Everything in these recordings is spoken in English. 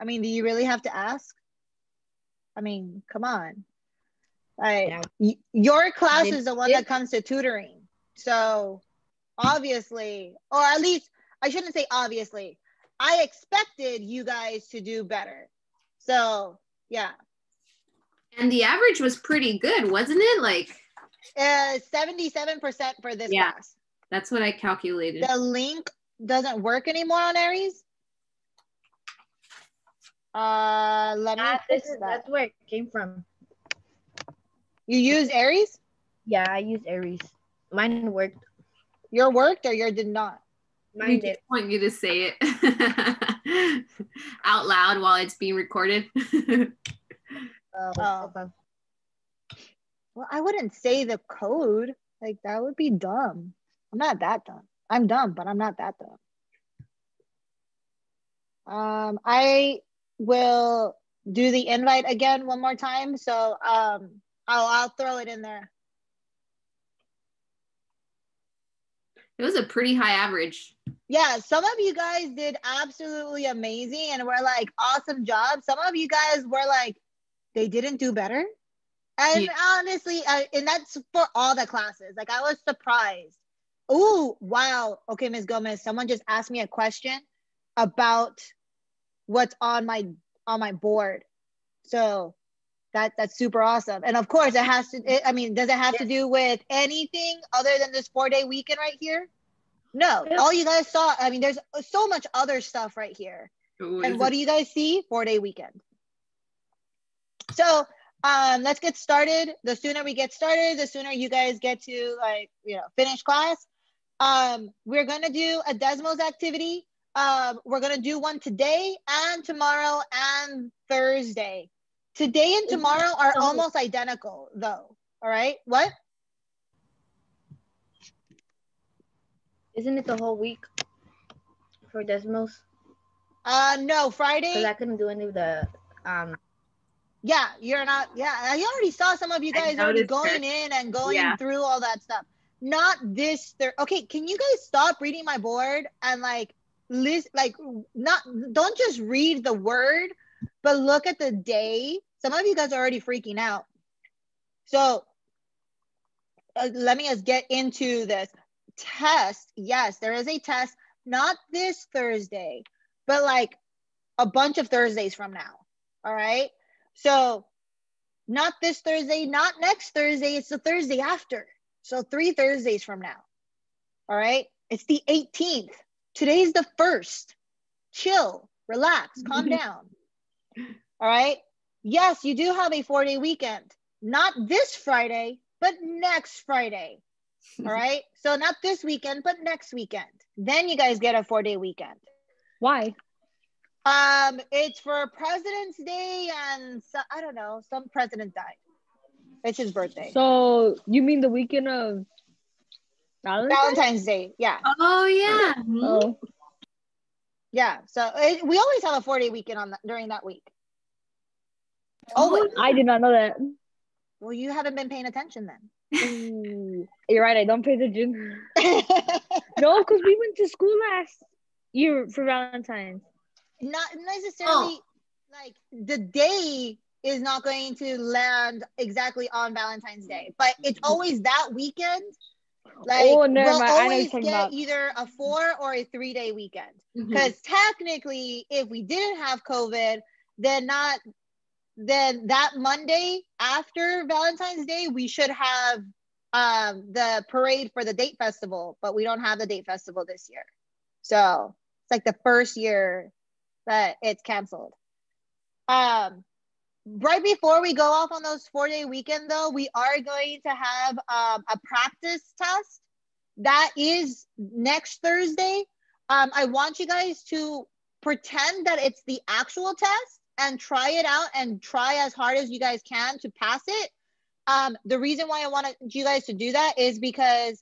I mean, do you really have to ask? I mean, come on. Your class is the one that comes to tutoring. So obviously, or at least I shouldn't say obviously, I expected you guys to do better. So yeah. And the average was pretty good, wasn't it? Like 77% for this class. That's what I calculated. The link doesn't work anymore on Aries. Let me fix that. That's where it came from. You use Aries? Yeah, I use Aries. Mine worked. Your worked or your did not? Mine did. I want you to say it out loud while it's being recorded. Okay. Well, I wouldn't say the code. Like, that would be dumb. I'm not that dumb. I'm dumb, but I'm not that dumb. I will do the invite again one more time. So I'll throw it in there. It was a pretty high average. Yeah, some of you guys did absolutely amazing and were like, awesome job. Some of you guys were like, they didn't do better. And honestly, and that's for all the classes. Like, I was surprised. Oh, wow. Okay, Ms. Gomez, someone just asked me a question about what's on my board. So that's super awesome. And of course, it has to, I mean, does it have to do with anything other than this 4-day weekend right here? No, all you guys saw, I mean, there's so much other stuff right here. Ooh, and what do you guys see? 4-day weekend. So let's get started. The sooner we get started, the sooner you guys get to, like, you know, finish class. We're going to do a Desmos activity. We're going to do one today and tomorrow and Thursday. Today and tomorrow are almost identical though. All right. What? Isn't it the whole week for Desmos? No, Friday. Because I couldn't do any of the Yeah, you're not. Yeah, I already saw some of you guys already going in and going through all that stuff. Not this. Okay, can you guys stop reading my board and like list, like don't just read the word, but look at the day. Some of you guys are already freaking out. So let me just get into this test. Yes, there is a test, not this Thursday, but like a bunch of Thursdays from now. All right. So not this Thursday, not next Thursday, it's the Thursday after. So 3 Thursdays from now. All right. It's the 18th. Today's the 1st. Chill, relax, calm down. All right. Yes, you do have a 4-day weekend. Not this Friday, but next Friday. All right. So not this weekend, but next weekend. Then you guys get a 4-day weekend. Why? It's for President's Day and I don't know, some president died. It's his birthday. So you mean the weekend of Valentine's Day? Yeah. Oh yeah. Oh. Yeah. So we always have a 4-day weekend on during that week. Oh, I did not know that. Well, you haven't been paying attention then. Ooh, you're right. I don't pay attention. No, because we went to school last year for Valentine's. Not necessarily like the day is not going to land exactly on Valentine's Day, but it's always that weekend. Like we'll always get either a 4 or a 3-day weekend. Because technically, if we didn't have COVID, then that Monday after Valentine's Day, we should have the parade for the date festival, but we don't have the date festival this year. So it's like the first year that it's canceled. Right before we go off on those 4-day weekend though, we are going to have a practice test that is next Thursday. I want you guys to pretend that it's the actual test and try it out and try as hard as you guys can to pass it. The reason why I wanted you guys to do that is because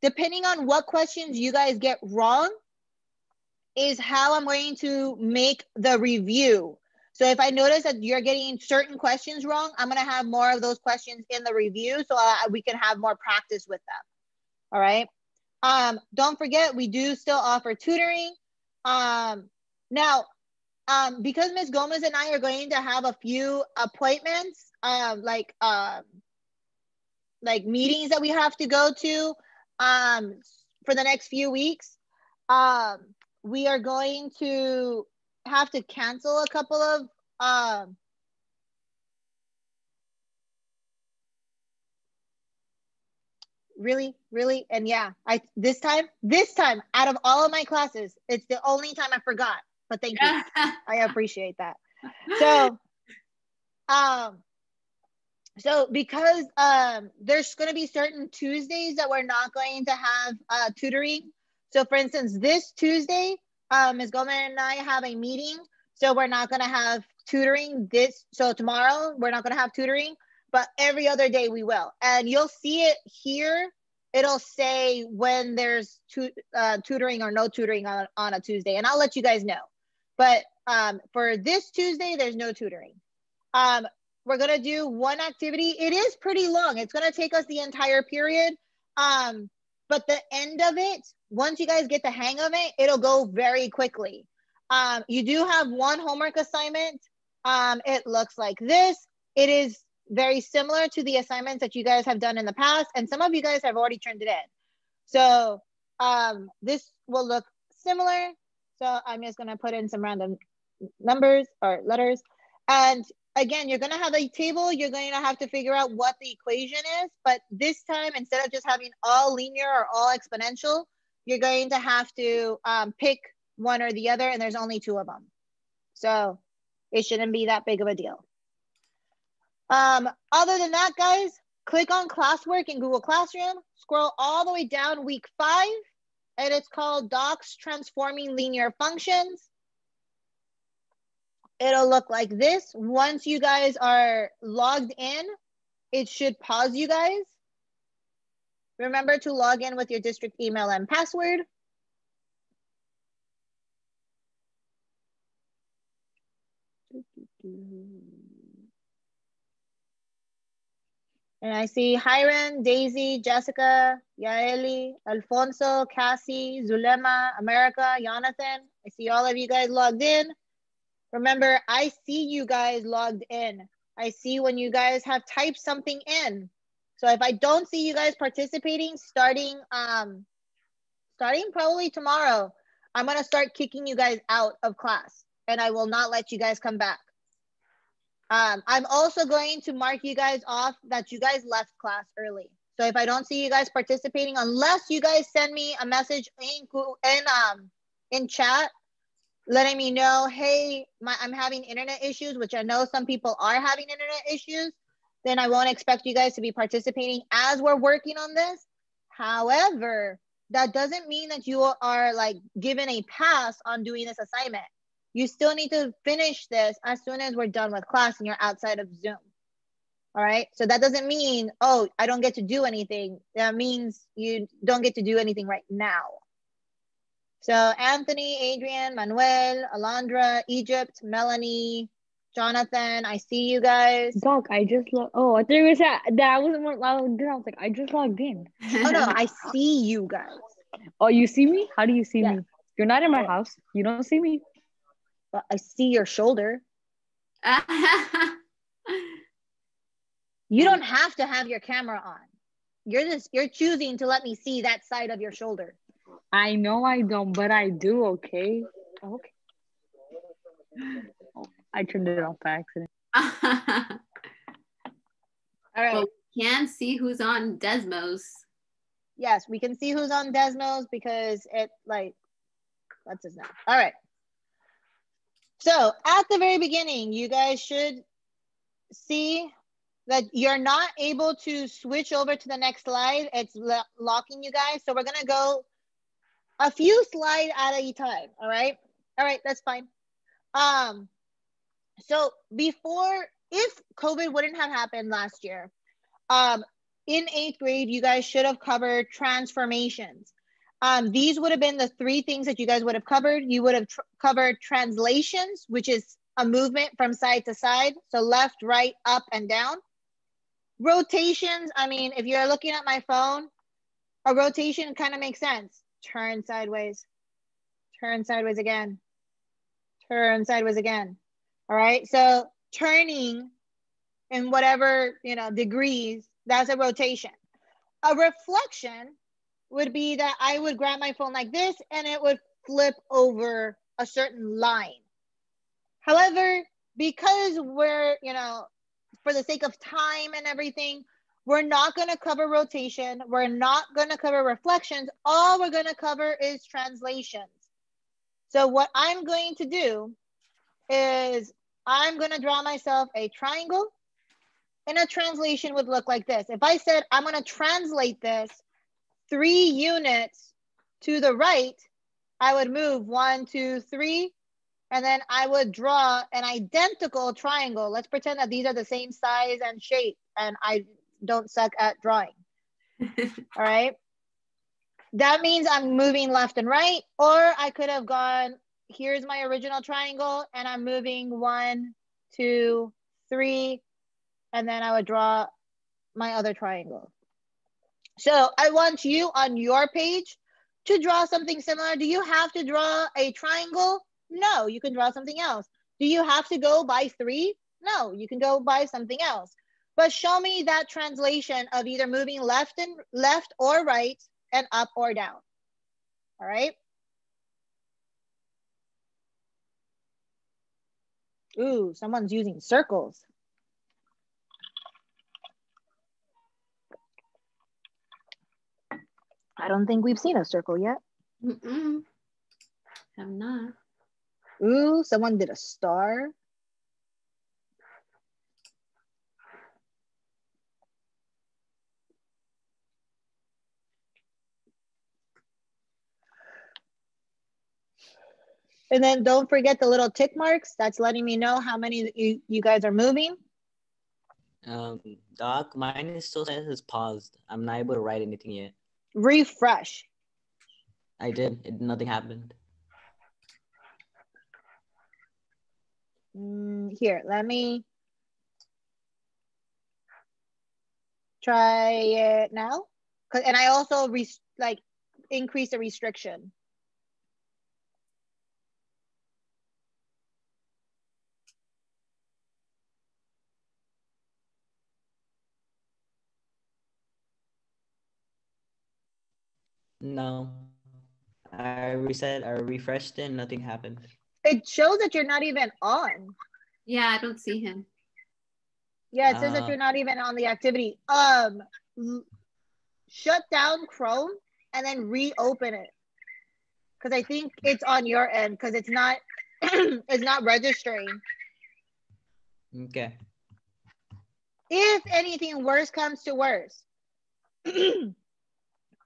depending on what questions you guys get wrong is how I'm going to make the review. So if I notice that you're getting certain questions wrong, I'm going to have more of those questions in the review so we can have more practice with them. All right. Don't forget, we do still offer tutoring. Now, because Ms. Gomez and I are going to have a few appointments, like meetings that we have to go to for the next few weeks, we are going to have to cancel a couple of really, and yeah, this time out of all of my classes, it's the only time I forgot, but thank you. I appreciate that. So because there's going to be certain Tuesdays that we're not going to have tutoring. So for instance, this Tuesday, Ms. Gomez and I have a meeting, so we're not going to have tutoring so tomorrow we're not going to have tutoring, but every other day we will. And you'll see it here. It'll say when there's tutoring or no tutoring on a Tuesday, and I'll let you guys know. But for this Tuesday, there's no tutoring. We're going to do one activity. It is pretty long. It's going to take us the entire period. But the end of it, once you guys get the hang of it, it'll go very quickly. You do have one homework assignment. It looks like this. It is very similar to the assignments that you guys have done in the past, and some of you guys have already turned it in. So this will look similar. So I'm just going to put in some random numbers or letters. And again, you're going to have a table. You're going to have to figure out what the equation is. But this time, instead of just having all linear or all exponential, you're going to have to pick one or the other, and there's only two of them. So it shouldn't be that big of a deal. Other than that, guys, click on classwork in Google Classroom, scroll all the way down week 5, and it's called Docs Transforming Linear Functions. It'll look like this. Once you guys are logged in, it should pause you guys. Remember to log in with your district email and password. And I see Hiram, Daisy, Jessica, Yaeli, Alfonso, Cassie, Zulema, America, Jonathan. I see all of you guys logged in. Remember, I see you guys logged in. I see when you guys have typed something in. So if I don't see you guys participating, starting probably tomorrow, I'm going to start kicking you guys out of class, and I will not let you guys come back. I'm also going to mark you guys off that you guys left class early. So if I don't see you guys participating, unless you guys send me a message in chat, letting me know, hey, I'm having internet issues, which I know some people are having internet issues, then I won't expect you guys to be participating as we're working on this. However, that doesn't mean that you are like given a pass on doing this assignment. You still need to finish this as soon as we're done with class and you're outside of Zoom. All right. So that doesn't mean, oh, I don't get to do anything. That means you don't get to do anything right now. So Anthony, Adrian, Manuel, Alondra, Egypt, Melanie, Jonathan, I see you guys. Doc, I just logged. Oh, I thought you were saying that I wasn't logged in. I was like, I just logged in. Oh no, I see you guys. Oh, you see me? How do you see me? You're not in my house. You don't see me. But I see your shoulder. You don't have to have your camera on. You're choosing to let me see that side of your shoulder. I know I don't, but I do, okay? Okay. Oh, I turned it off by accident. All right. Well, we can see who's on Desmos. Yes, we can see who's on Desmos because it lets us know. All right. So at the very beginning, you guys should see that you're not able to switch over to the next slide. It's locking you guys. So we're going to go a few slides at a time. All right. All right. That's fine. So if COVID wouldn't have happened last year, in 8th grade, you guys should have covered transformations. These would have been the 3 things that you guys would have covered. You would have covered translations, which is a movement from side to side. So left, right, up, and down. Rotations, I mean, if you're looking at my phone, a rotation kind of makes sense. Turn sideways again. turn sideways again. All right, so turning in whatever, degrees, that's a rotation. A reflection would be that I would grab my phone like this and it would flip over a certain line. However, because we're, for the sake of time and everything, we're not going to cover rotation. We're not going to cover reflections. All we're going to cover is translations. So what I'm going to do is I'm going to draw myself a triangle, and a translation would look like this. If I said I'm going to translate this 3 units to the right, I would move 1, 2, 3, and then I would draw an identical triangle. Let's pretend that these are the same size and shape, and I don't suck at drawing. All right. That means I'm moving left and right, or I could have gone, here's my original triangle, and I'm moving 1, 2, 3, and then I would draw my other triangle. So I want you on your page to draw something similar. Do you have to draw a triangle? No, you can draw something else. Do you have to go by 3? No, you can go by something else. But show me that translation of either moving left or right and up or down. All right. Ooh, someone's using circles. I don't think we've seen a circle yet. Have not. Ooh, someone did a star. And then don't forget the little tick marks. That's letting me know how many you guys are moving. Doc, mine is still says paused. I'm not able to write anything yet. Refresh. I did. Nothing happened. Here, let me try it now. And I also increase the restriction. No. I refreshed it, nothing happened. It shows that you're not even on. Yeah, I don't see him. Yeah, it says that you're not even on the activity. Shut down Chrome and then reopen it. Because I think it's on your end because it's not it's not registering. Okay. If anything worse comes to worse,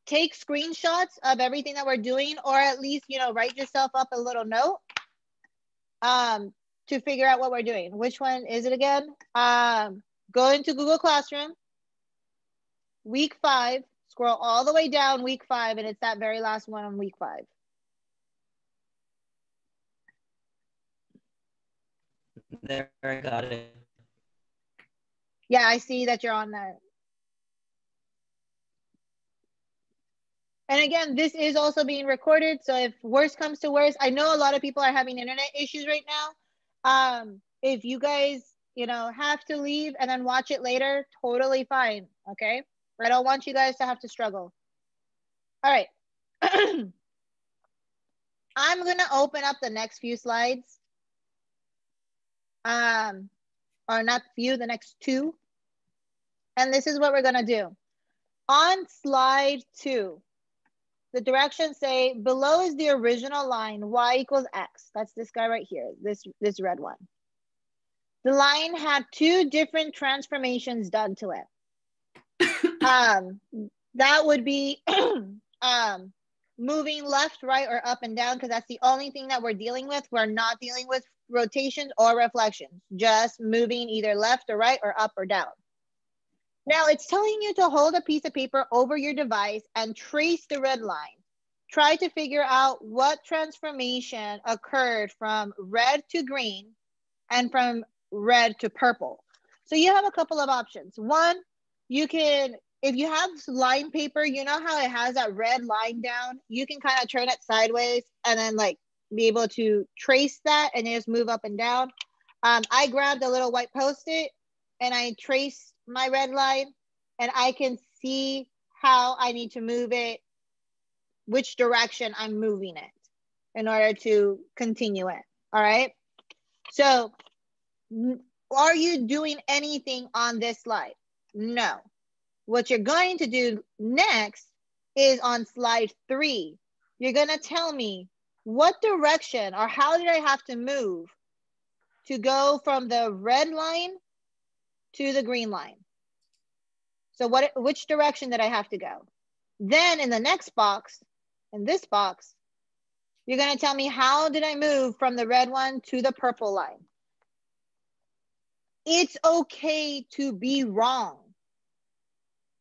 take screenshots of everything that we're doing, or at least, write yourself up a little note to figure out what we're doing. Which one is it again? Go into Google Classroom, week 5, scroll all the way down week 5, and it's that very last one on week 5. There, I got it. Yeah, I see that you're on that. And again, this is also being recorded. So if worse comes to worse, I know a lot of people are having internet issues right now. If you guys, have to leave and then watch it later, totally fine. Okay. I don't want you guys to have to struggle. All right. I'm going to open up the next few slides. Or not few, the next 2. And this is what we're going to do. On slide 2, the directions say below is the original line, y equals x. That's this guy right here, this red one. The line had 2 different transformations done to it. That would be moving left, right, or up and down, because that's the only thing that we're dealing with. We're not dealing with rotations or reflections, just moving either left or right or up or down. Now it's telling you to hold a piece of paper over your device and trace the red line. Try to figure out what transformation occurred from red to green and from red to purple. So you have a couple of options. One, you can, if you have line paper, you know how it has that red line down, you can kind of turn it sideways and then be able to trace that and just move up and down. I grabbed a little white Post-it and I traced my red line, and I can see how I need to move it, which direction I'm moving it in order to continue it. All right. So are you doing anything on this slide? No. What you're going to do next is on slide 3. You're going to tell me what direction or how did I have to move to go from the red line to the green line. So which direction did I have to go? Then in the next box, in this box, you're going to tell me how did I move from the red one to the purple line. It's okay to be wrong.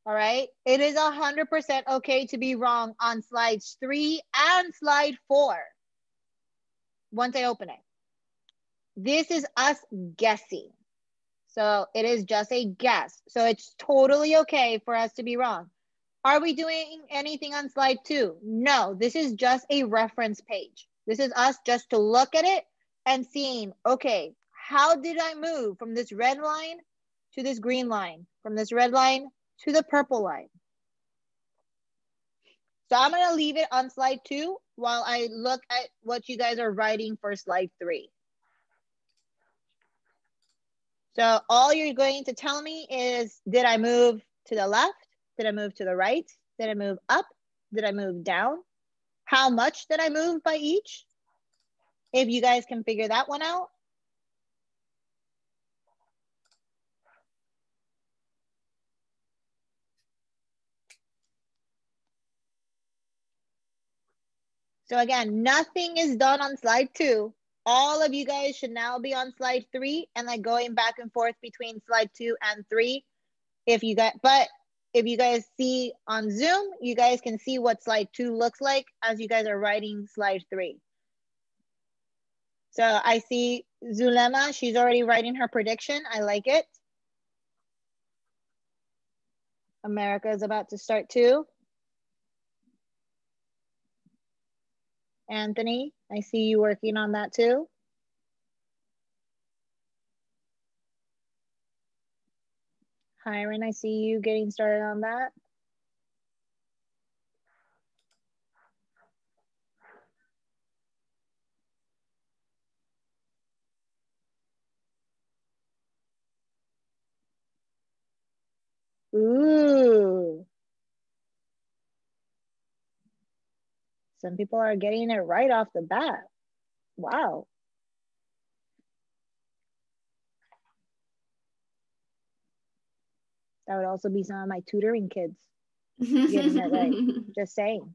All right. It is 100% okay to be wrong on slides 3 and slide 4. Once I open it. This is us guessing. So it is just a guess. So it's totally okay for us to be wrong. Are we doing anything on slide 2? No, this is just a reference page. This is us just to look at it and seeing, okay, how did I move from this red line to this green line, from this red line to the purple line? So I'm going to leave it on slide 2 while I look at what you guys are writing for slide 3. So all you're going to tell me is, did I move to the left? Did I move to the right? Did I move up? Did I move down? How much did I move by each? If you guys can figure that one out. So again, nothing is done on slide 2. All of you guys should now be on slide 3 and like going back and forth between slide 2 and 3. If you guys see on Zoom, you guys can see what slide 2 looks like as you guys are writing slide 3. So I see Zulema, she's already writing her prediction. I like it. America is about to start too. Anthony, I see you working on that too. Hiram, I see you getting started on that. Ooh. Some people are getting it right off the bat. Wow. That would also be some of my tutoring kids getting it right. Just saying.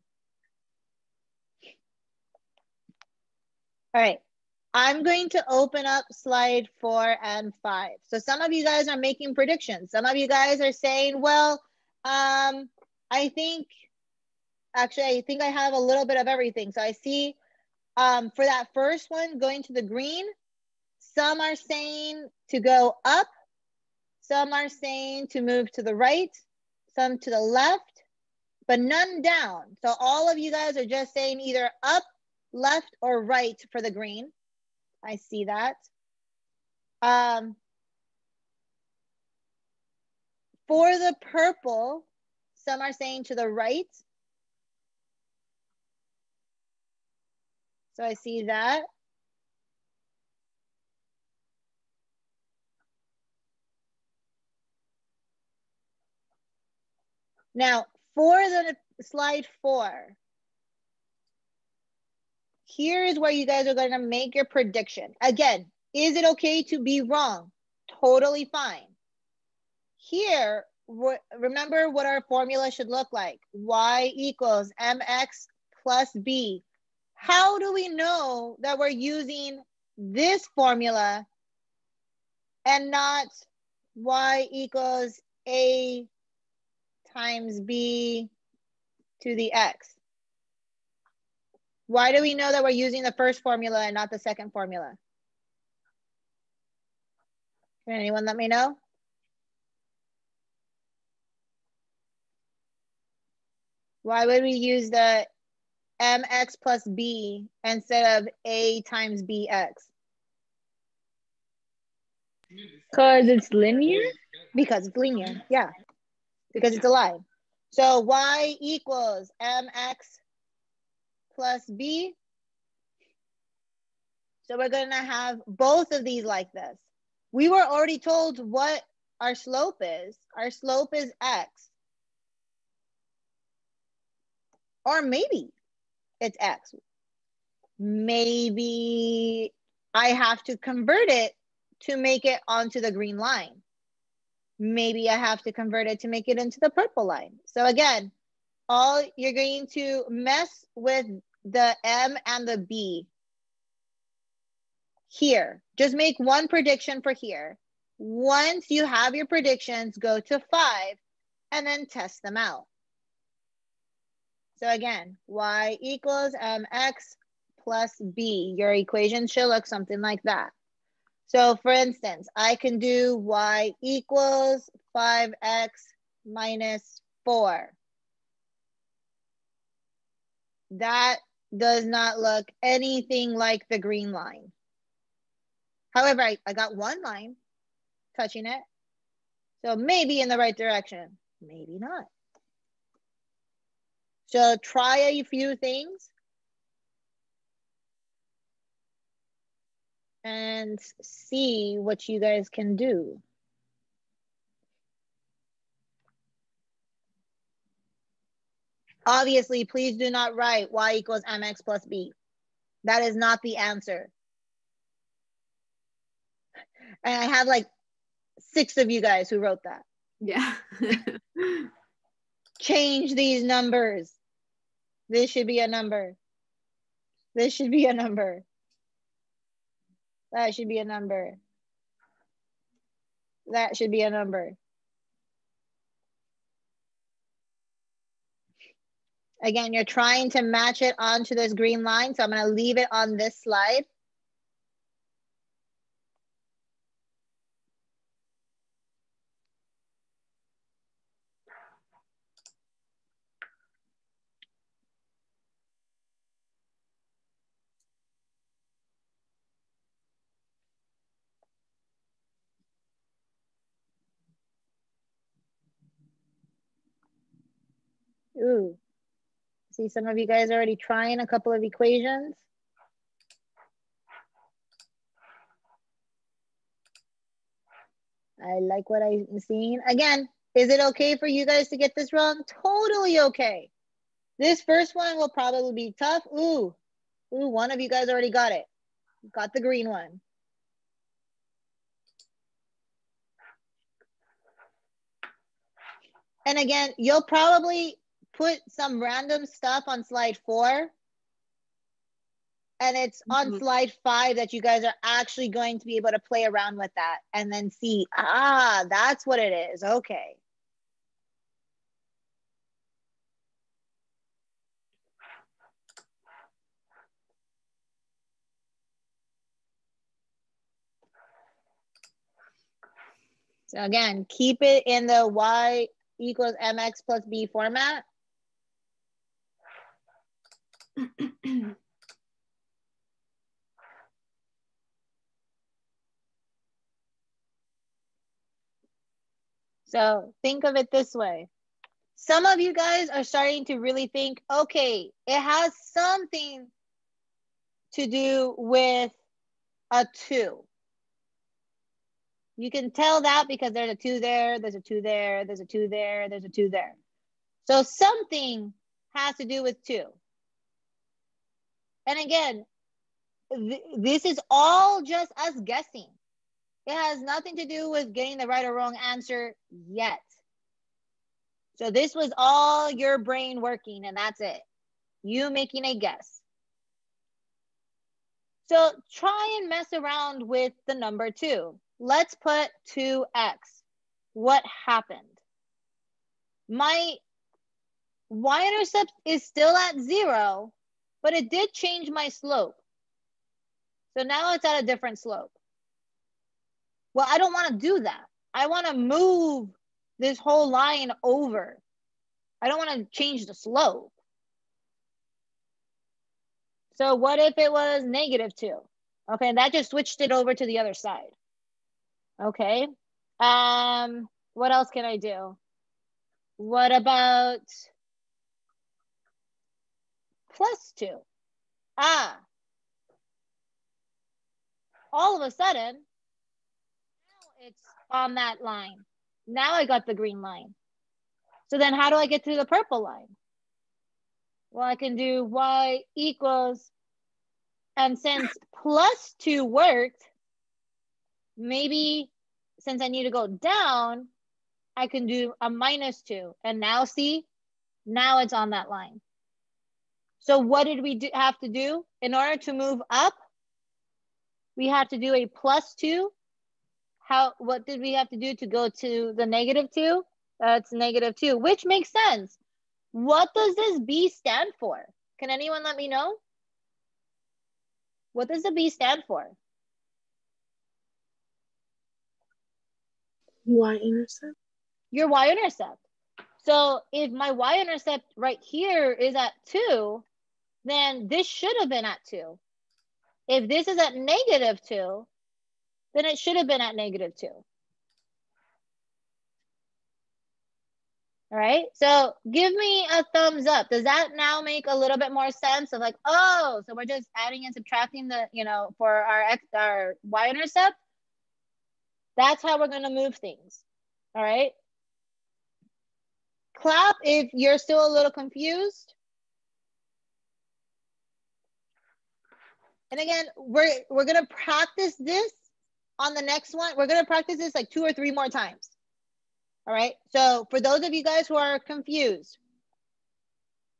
All right. I'm going to open up slide 4 and 5. So some of you guys are making predictions. Some of you guys are saying, well, I think I have a little bit of everything. So I see for that first one, going to the green, some are saying to go up. Some are saying to move to the right, some to the left, but none down. So all of you guys are just saying either up, left, or right for the green. I see that. For the purple, some are saying to the right. So I see that. Now, for the slide 4, here's where you guys are going to make your prediction. Again, is it okay to be wrong? Totally fine. Here, remember what our formula should look like. Y equals mx plus b. How do we know that we're using this formula and not y equals a times b to the x? Why do we know that we're using the first formula and not the second formula? Can anyone let me know? Why would we use the mx plus b instead of a times bx? Because it's linear? Because it's linear, yeah. Because it's a line. So y equals mx plus b. So we're going to have both of these like this. We were already told what our slope is. Our slope is x. Or maybe it's x. Maybe I have to convert it to make it onto the green line. Maybe I have to convert it to make it into the purple line. So again, you're going to mess with the m and the b here. Just make one prediction for here. Once you have your predictions, go to 5 and then test them out. So again, y equals mx plus b. Your equation should look something like that. So for instance, I can do y equals 5x minus 4. That does not look anything like the green line. However, I got one line touching it. So maybe in the right direction, maybe not. So try a few things and see what you guys can do. Obviously, please do not write y equals mx plus b. That is not the answer. And I have like 6 of you guys who wrote that. Yeah. Change these numbers. This should be a number. This should be a number. That should be a number. That should be a number. Again, you're trying to match it onto this green line, so I'm going to leave it on this slide. Ooh. See some of you guys already trying a couple of equations. I like what I'm seeing. Again, is it okay for you guys to get this wrong? Totally okay. This first one will probably be tough. Ooh, one of you guys already got it. Got the green one. And again, you'll probably put some random stuff on slide 4. And it's on slide 5 that you guys are actually going to be able to play around with that and then see, that's what it is. Okay. So again, keep it in the y equals mx plus b format. So think of it this way. Some of you guys are starting to really think, okay, it has something to do with a 2. You can tell that because there's a 2 there, there's a 2 there, there's a 2 there, there's a 2 there. So something has to do with 2. And again, this is all just us guessing. It has nothing to do with getting the right or wrong answer yet. So this was all your brain working and that's it. You making a guess. So try and mess around with the number 2. Let's put 2x. What happened? My y-intercept is still at 0, but it did change my slope. So now it's at a different slope. Well, I don't want to do that. I want to move this whole line over. I don't want to change the slope. So what if it was -2? Okay, and that just switched it over to the other side. Okay. What else can I do? What about +2? All of a sudden, now it's on that line. Now I got the green line. So then how do I get to the purple line? Well, I can do y equals, and since +2 worked, maybe since I need to go down, I can do a -2. And now see, now it's on that line. So what did we have to do? In order to move up, we have to do a +2. What did we have to do to go to the -2? That's -2, which makes sense. What does this B stand for? Can anyone let me know? What does the B stand for? Y-intercept. Your y-intercept. So if my y-intercept right here is at 2, then this should have been at 2. If this is at -2, then it should have been at -2. All right, so give me a thumbs up. Does that now make a little bit more sense of like, oh, so we're just adding and subtracting the, for our y-intercept? That's how we're gonna move things, all right? Clap if you're still a little confused. And again, we're gonna practice this on the next one. We're gonna practice this like 2 or 3 more times. All right, so for those of you guys who are confused,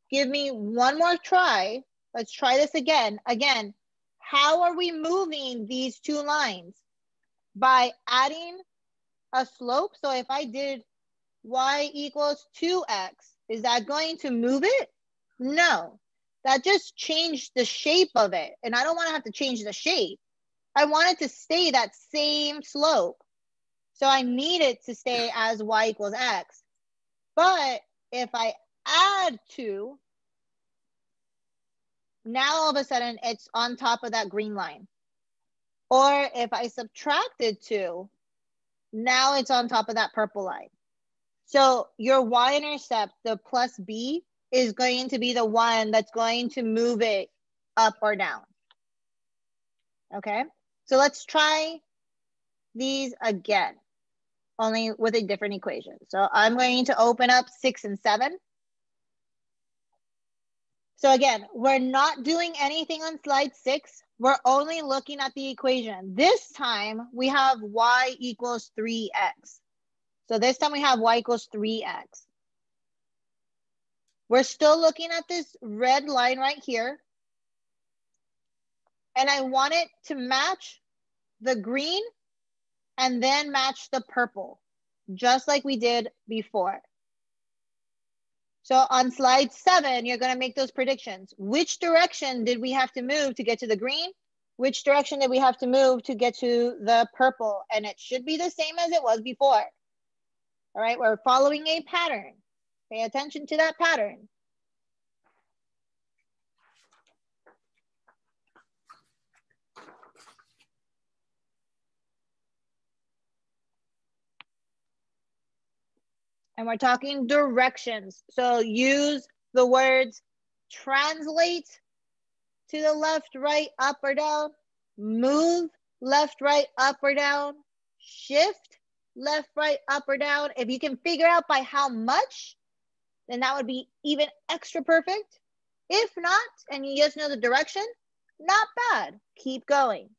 give me one more try. Let's try this again. Again, how are we moving these 2 lines? By adding a slope. So if I did y equals 2x, is that going to move it? No, that just changed the shape of it. And I don't want to have to change the shape. I want it to stay that same slope. So I need it to stay as y equals x. But if I add 2, now all of a sudden it's on top of that green line. Or if I subtracted 2, now it's on top of that purple line. So your y-intercept, the plus b, is going to be the one that's going to move it up or down. Okay, so let's try these again, only with a different equation. So I'm going to open up 6 and 7. So again, we're not doing anything on slide 6. We're only looking at the equation. This time we have y equals 3x. So this time we have y equals 3x. We're still looking at this red line right here. And I want it to match the green and then match the purple, just like we did before. So on slide 7, you're gonna make those predictions. Which direction did we have to move to get to the green? Which direction did we have to move to get to the purple? And it should be the same as it was before. All right, we're following a pattern. Pay attention to that pattern. And we're talking directions. So use the words translate to the left, right, up or down, move left, right, up or down, shift left, right, up or down. If you can figure out by how much, then that would be even extra perfect. If not, and you just know the direction, not bad. Keep going.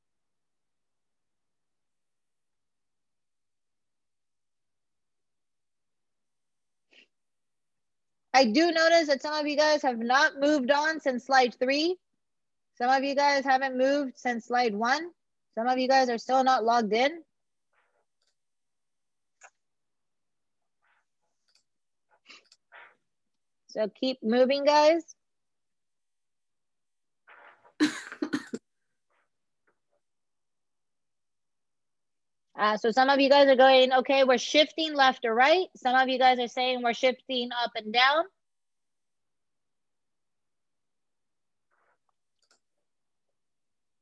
I do notice that some of you guys have not moved on since slide 3. Some of you guys haven't moved since slide 1. Some of you guys are still not logged in. So keep moving, guys. So some of you guys are going, okay, we're shifting left or right. Some of you guys are saying we're shifting up and down.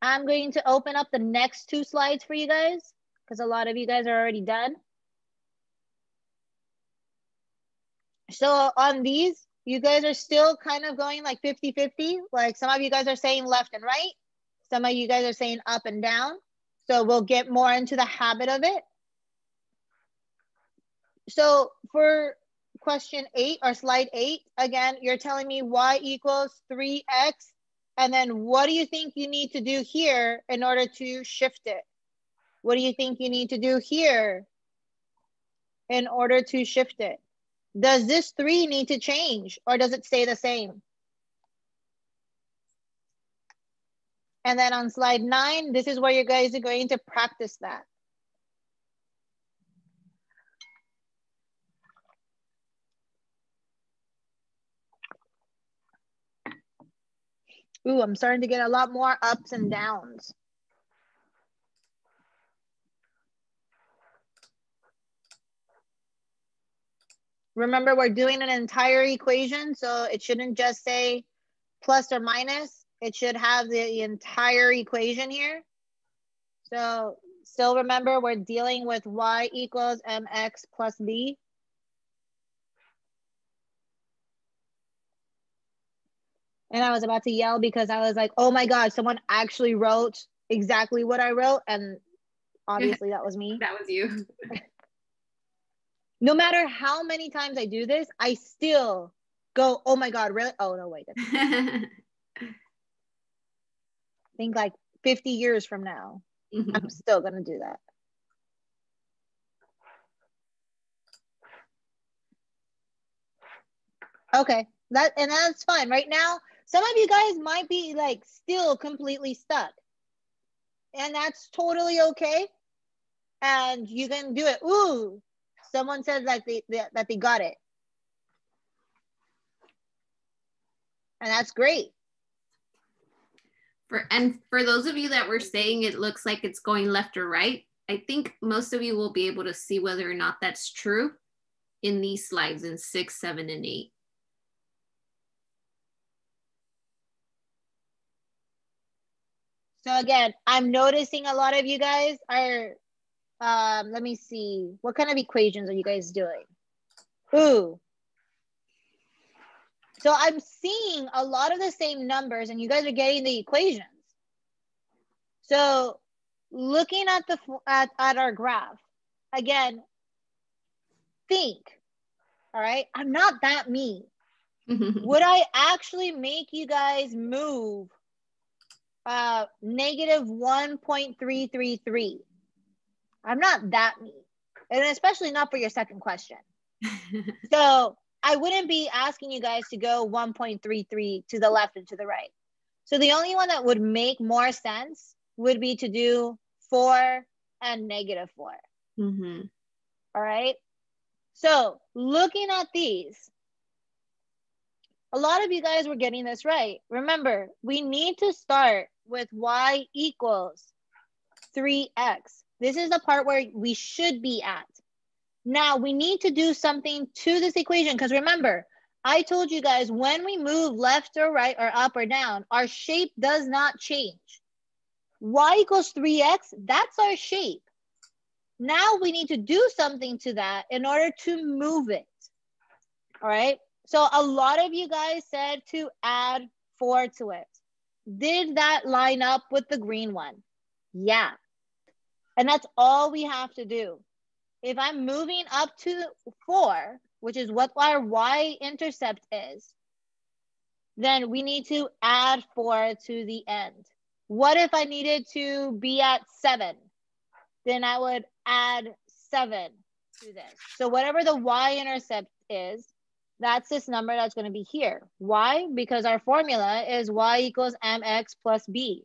I'm going to open up the next 2 slides for you guys because a lot of you guys are already done. So on these, you guys are still kind of going like 50-50. Like some of you guys are saying left and right. Some of you guys are saying up and down. So we'll get more into the habit of it. So for question 8 or slide 8, again, you're telling me y equals 3x. And then what do you think you need to do here in order to shift it? What do you think you need to do here in order to shift it? Does this 3 need to change or does it stay the same? And then on slide 9, this is where you guys are going to practice that. Ooh, I'm starting to get a lot more ups and downs. Remember, we're doing an entire equation, so it shouldn't just say plus or minus. It should have the entire equation here. So still remember, we're dealing with y equals mx plus b. And I was about to yell because I was like, oh my God, someone actually wrote exactly what I wrote. And obviously that was me. That was you. No matter how many times I do this, I still go, oh my God, really? Oh no, wait. I think like 50 years from now, I'm still gonna do that. Okay, that's fine. Right now, some of you guys might be like still completely stuck. And that's totally okay. And you can do it. Ooh, someone said that they got it. And that's great. For those of you that were saying it looks like it's going left or right, I think most of you will be able to see whether or not that's true in these slides in 6, 7, and 8. So again, I'm noticing a lot of you guys are, let me see. What kind of equations are you guys doing? Ooh. So I'm seeing a lot of the same numbers and you guys are getting the equations. So looking at at our graph, again, think, all right? I'm not that mean. Would I actually make you guys move negative 1.333? I'm not that mean, and especially not for your second question. So I wouldn't be asking you guys to go 1.33 to the left and to the right. So the only one that would make more sense would be to do 4 and negative 4. All right. So looking at these, a lot of you guys were getting this right. Remember, we need to start with y equals 3x. This is the part where we should be at. Now we need to do something to this equation because remember, I told you guys when we move left or right or up or down, our shape does not change. Y equals 3x, that's our shape. Now we need to do something to that in order to move it. All right. So a lot of you guys said to add 4 to it. Did that line up with the green one? Yeah. And that's all we have to do. If I'm moving up to 4, which is what our y-intercept is, then we need to add 4 to the end. What if I needed to be at 7? Then I would add 7 to this. So whatever the y-intercept is, that's this number that's going to be here. Why? Because our formula is y equals mx plus b.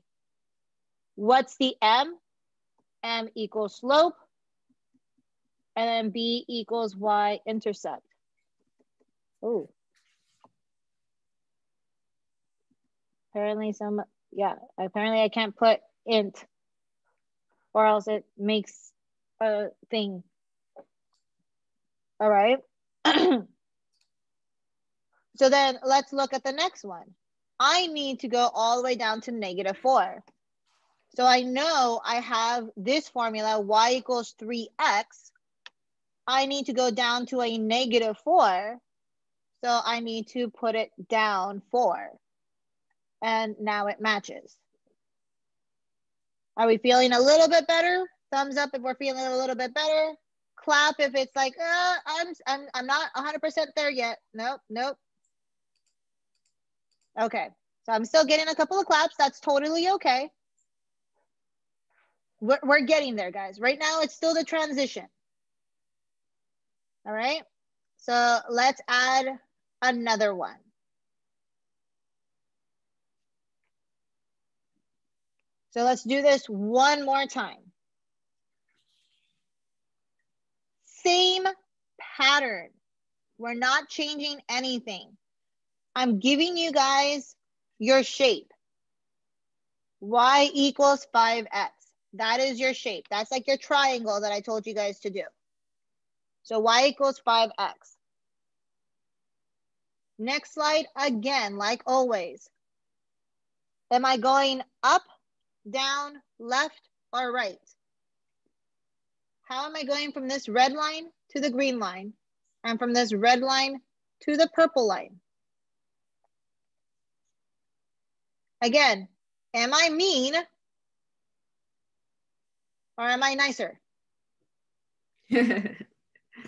What's the m? M equals slope. And then b equals y-intercept. Oh. Apparently apparently I can't put int or else it makes a thing. All right. So then let's look at the next one. I need to go all the way down to negative 4. So I know I have this formula, y equals 3x. I need to go down to a -4. So I need to put it down 4. And now it matches. Are we feeling a little bit better? Thumbs up if we're feeling a little bit better. Clap if it's like, I'm not 100% there yet. Nope. Okay, so I'm still getting a couple of claps. That's totally okay. We're getting there, guys. Right now, it's still the transition. All right, so let's add another one. So let's do this one more time. Same pattern. We're not changing anything. I'm giving you guys your shape. Y equals 5x. That is your shape. That's like your triangle that I told you guys to do. So y equals 5x. Next slide, again, like always. Am I going up, down, left, or right? How am I going from this red line to the green line? And from this red line to the purple line? Again, am I mean or am I nicer?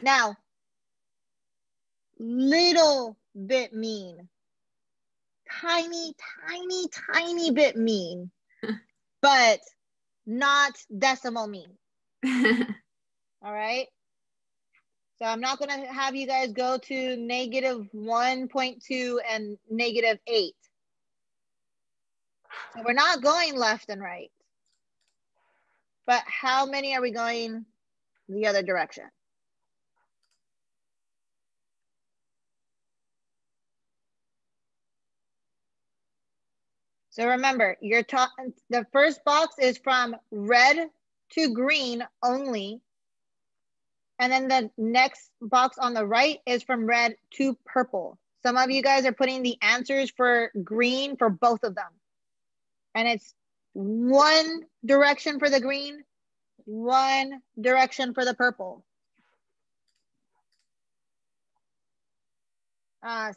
Now, little bit mean. Tiny bit mean, but not decimal mean. All right. So I'm not going to have you guys go to -1.2 and -8. So we're not going left and right. But how many are we going the other direction? So remember, the first box is from red to green only. And then the next box on the right is from red to purple. Some of you guys are putting the answers for green for both of them. And it's one direction for the green, one direction for the purple.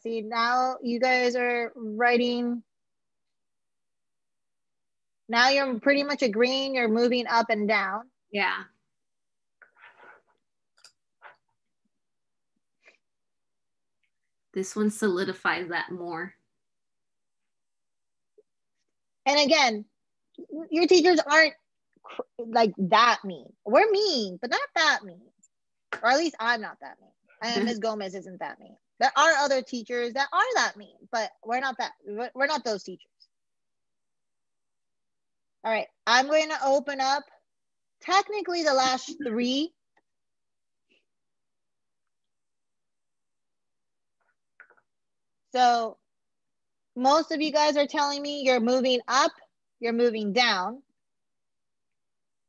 See, now you guys are writing. Now you're pretty much agreeing you're moving up and down. Yeah. This one solidifies that more. And again, your teachers aren't like that mean. We're mean, but not that mean. Or at least I'm not that mean. And Ms. Gomez isn't that mean. There are other teachers that are that mean, but we're not those teachers. All right, I'm going to open up technically the last 3. So most of you guys are telling me you're moving up, you're moving down.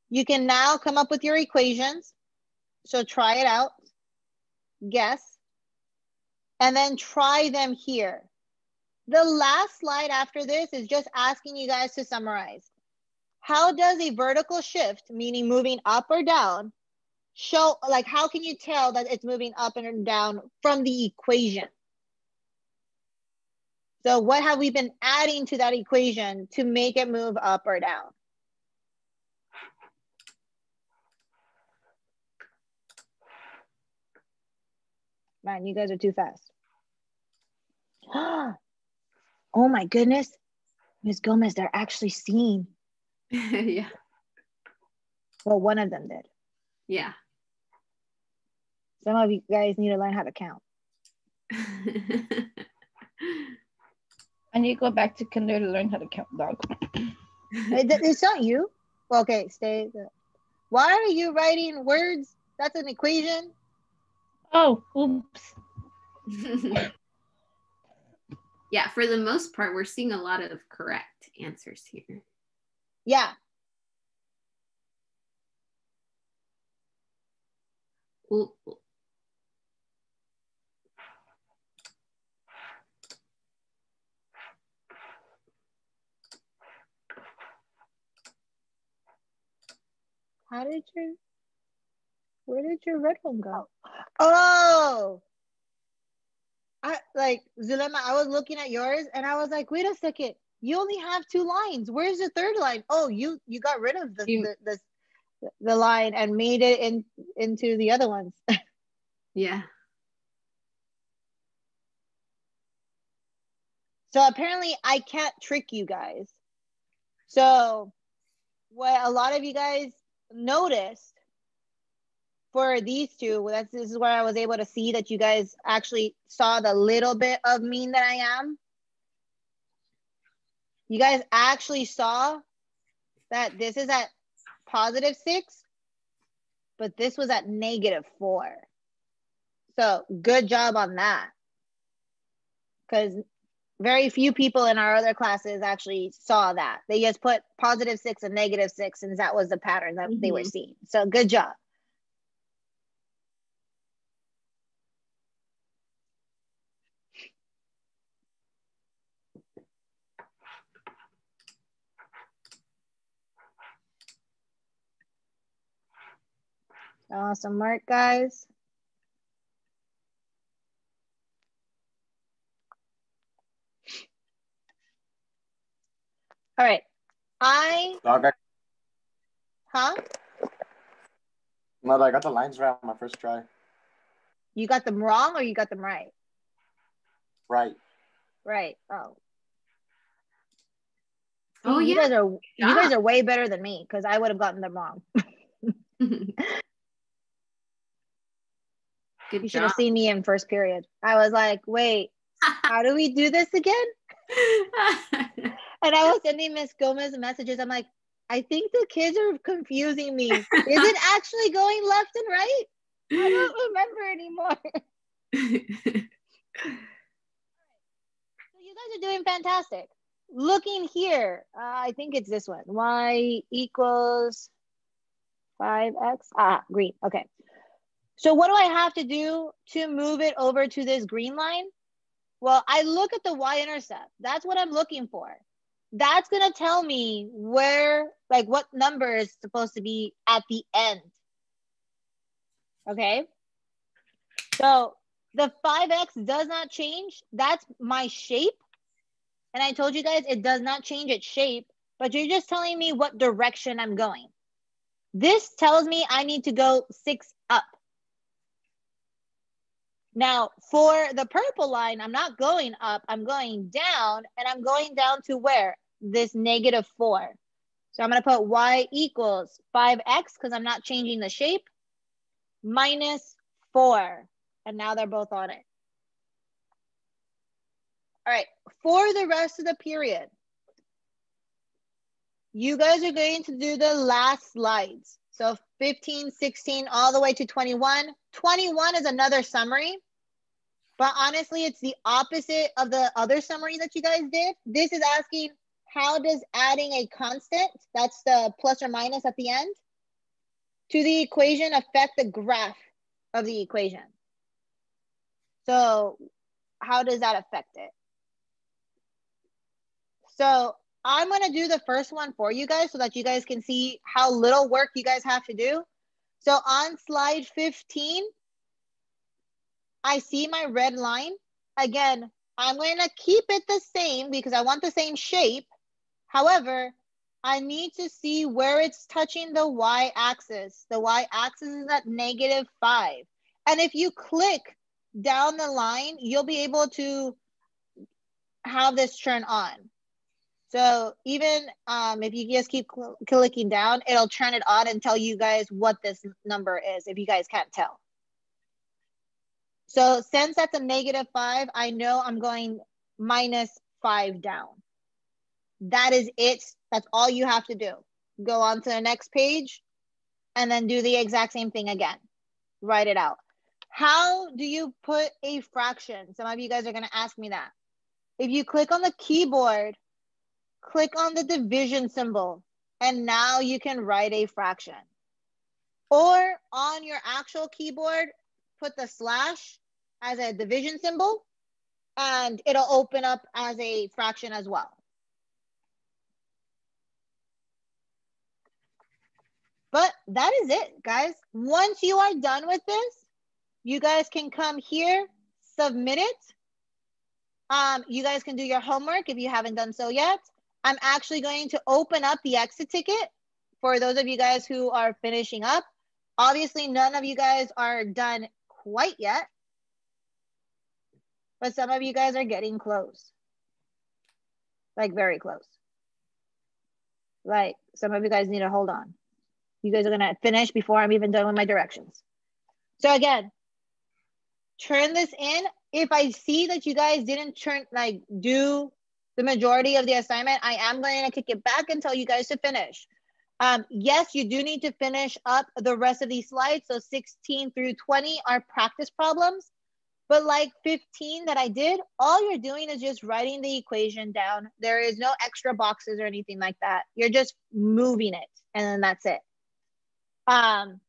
You can now come up with your equations. So try it out, guess, and then try them here. The last slide after this is just asking you guys to summarize. How does a vertical shift, meaning moving up or down, show, like how can you tell that it's moving up and down from the equation? So what have we been adding to that equation to make it move up or down? Man, you guys are too fast. Oh my goodness. Ms. Gomez, they're actually seeing. Yeah. Well, one of them did. Yeah. Some of you guys need to learn how to count. I need to go back to kinder to learn how to count, dog. It's not you. Okay, stay. Why are you writing words? That's an equation. Oh, oops. Yeah, for the most part, we're seeing a lot of correct answers here. Yeah. Ooh. Where did your red one go? Oh, Zulema, I was looking at yours and I was like, wait a second, you only have 2 lines. Where's the third line? Oh, you got rid of the line and made it into the other ones. Yeah. So apparently I can't trick you guys. So what a lot of you guys noticed for these two, this is where I was able to see that you guys actually saw the little bit of mean that I am. You guys actually saw that this is at +6, but this was at -4. So good job on that. Because very few people in our other classes actually saw that. They just put +6 and -6, and that was the pattern that they were seeing. So good job. Awesome work, guys. All right. Huh? No, I got the lines right on my first try. You got them wrong or you got them right? Right. Right. Oh. Oh, you yeah. You guys are way better than me because I would have gotten them wrong. Good You should have seen me in first period. I was like, wait, how do we do this again? And I was sending Miss Gomez messages. I'm like, I think the kids are confusing me. Is it actually going left and right? I don't remember anymore. So you guys are doing fantastic. Looking here, I think it's this one. Y equals 5x. Green. Okay. So what do I have to do to move it over to this green line? Well, I look at the y-intercept. That's what I'm looking for. That's going to tell me where, like what number is supposed to be at the end. Okay. So the 5x does not change. That's my shape. And I told you guys it does not change its shape, but you're just telling me what direction I'm going. This tells me I need to go 6 up. Now, for the purple line, I'm not going up, I'm going down, and I'm going down to where? This -4. So I'm going to put y equals 5x because I'm not changing the shape, -4. And now they're both on it. All right, for the rest of the period, you guys are going to do the last slides. So 15, 16, all the way to 21. 21 is another summary, but honestly, it's the opposite of the other summary that you guys did. This is asking, how does adding a constant, that's the plus or minus at the end, to the equation affect the graph of the equation? So how does that affect it? So I'm going to do the first one for you guys so that you guys can see how little work you guys have to do. So on slide 15, I see my red line. Again, I'm going to keep it the same because I want the same shape. However, I need to see where it's touching the y-axis. The y-axis is at -5. And if you click down the line, you'll be able to have this turn on. So even if you just keep clicking down, it'll turn it on and tell you guys what this number is if you guys can't tell. So since that's a -5, I know I'm going -5 down. That is it. That's all you have to do. Go on to the next page and then do the exact same thing again. Write it out. How do you put a fraction? Some of you guys are going to ask me that. If you click on the keyboard, click on the division symbol, and now you can write a fraction. Or on your actual keyboard, put the slash as a division symbol, and it'll open up as a fraction as well. But that is it, guys. Once you are done with this, you guys can come here, submit it. You guys can do your homework if you haven't done so yet. I'm actually going to open up the exit ticket for those of you guys who are finishing up. Obviously, none of you guys are done quite yet, but some of you guys are getting close. Like very close. Like some of you guys need to hold on. You guys are gonna finish before I'm even done with my directions. So again, turn this in. If I see that you guys didn't do the majority of the assignment, I am going to kick it back and tell you guys to finish. Yes, you do need to finish up the rest of these slides. So 16 through 20 are practice problems. But like 15 that I did, all you're doing is just writing the equation down. There is no extra boxes or anything like that. You're just moving it, and then that's it. And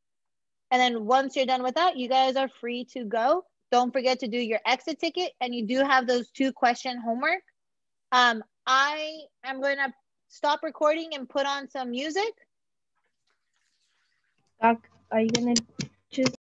then once you're done with that, you guys are free to go. Don't forget to do your exit ticket, and you do have those 2-question homework. I am going to stop recording and put on some music. Doc, are you gonna just